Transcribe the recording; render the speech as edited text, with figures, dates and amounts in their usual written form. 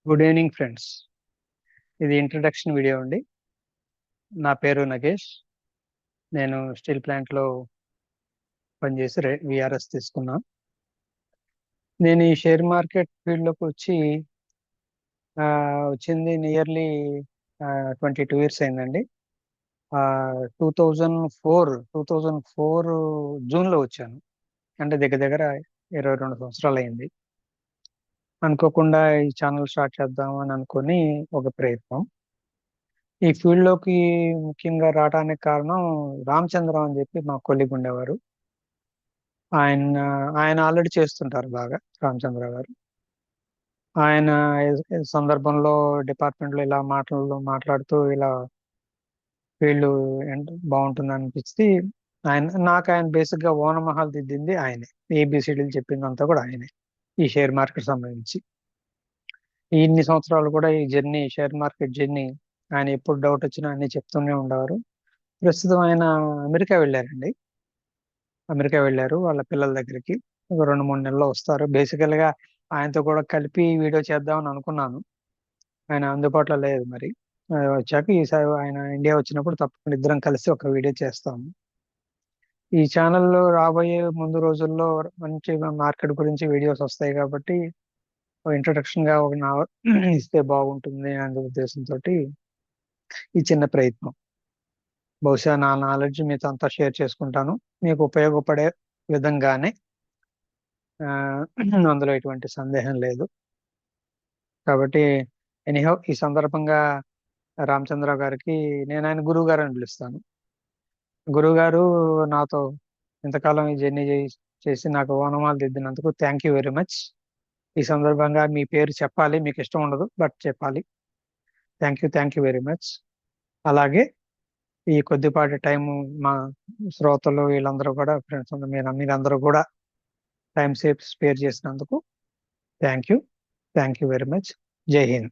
Good evening friends. ఇది introduction video అండి. నా పేరు నగేష్. నేను స్టీల్ ప్లాంట్లో పనిచేసి విఆర్ఎస్ తీసుకున్నా. నేను ఈ షేర్ మార్కెట్ ఫీల్డ్లోకి వచ్చింది నియర్లీ 22 years అయిందండి. 2004 జూన్లో వచ్చాను. అంటే దగ్గర దగ్గర 22 సంవత్సరాలు అయింది. అనుకోకుండా ఈ ఛానల్ స్టార్ట్ చేద్దాం అని అనుకొని ఒక ప్రయత్నం. ఈ ఫీల్డ్ లోకి ముఖ్యంగా రావడానికి కారణం రామచంద్రం అని చెప్పి మా కొలీగ్ ఉండేవారు. ఆయన ఆయన ఆల్రెడీ చేస్తుంటారు బాగా, రామచంద్ర గారు. ఆయన సందర్భంలో డిపార్ట్మెంట్ లో ఇలా మాట్లాడుతూ ఇలా ఫీల్డ్ బాగుంటుంది అనిపించి ఆయన బేసిక్ గా ఓనమహల్ దిద్దింది ఆయనే. ఏబిసిడీలు చెప్పిందంతా కూడా ఆయనే ఈ షేర్ మార్కెట్ సంబంధించి. ఇన్ని సంవత్సరాలు కూడా ఈ షేర్ మార్కెట్ జర్నీ ఆయన ఎప్పుడు డౌట్ వచ్చినా అన్ని చెప్తూనే ఉండేవారు. ప్రస్తుతం ఆయన అమెరికా వెళ్ళారండి. అమెరికా వెళ్ళారు వాళ్ళ పిల్లల దగ్గరికి. ఒక 2-3 నెలల్లో వస్తారు. బేసికల్ గా ఆయనతో కూడా కలిపి వీడియో చేద్దామని అనుకున్నాను. ఆయన అందుబాటులో లేదు మరి. వచ్చాక ఈసారి ఆయన ఇండియా వచ్చినప్పుడు తప్పకుండా ఇద్దరం కలిసి ఒక వీడియో చేస్తాము. ఈ ఛానల్లో రాబోయే ముందు రోజుల్లో మంచి మార్కెట్ గురించి వీడియోస్ వస్తాయి కాబట్టి ఇంట్రొడక్షన్ గా ఒక ఇస్తే బాగుంటుంది అనే ఉద్దేశంతో ఈ చిన్న ప్రయత్నం. బహుశా నా నాలెడ్జ్ మీతో అంతా షేర్ చేసుకుంటాను, మీకు ఉపయోగపడే విధంగానే. అందులో ఎటువంటి సందేహం లేదు. కాబట్టి ఎనీహౌ ఈ సందర్భంగా రామచంద్ర గారికి నేను ఆయన గురువు గారు అని పిలుస్తాను. గురువు గారు నాతో ఇంతకాలం ఈ జర్నీ చేసి నాకు ఓనమాలు దిద్దినందుకు థ్యాంక్ యూ వెరీ మచ్. ఈ సందర్భంగా మీ పేరు చెప్పాలి, మీకు ఇష్టం ఉండదు బట్ చెప్పాలి. Thank you very much. అలాగే ఈ కొద్దిపాటి టైం మా శ్రోతలు వీళ్ళందరూ కూడా, ఫ్రెండ్స్ మీరందరూ కూడా టైం స్పేర్ చేసినందుకు థ్యాంక్ యూ వెరీ మచ్. జై హింద్.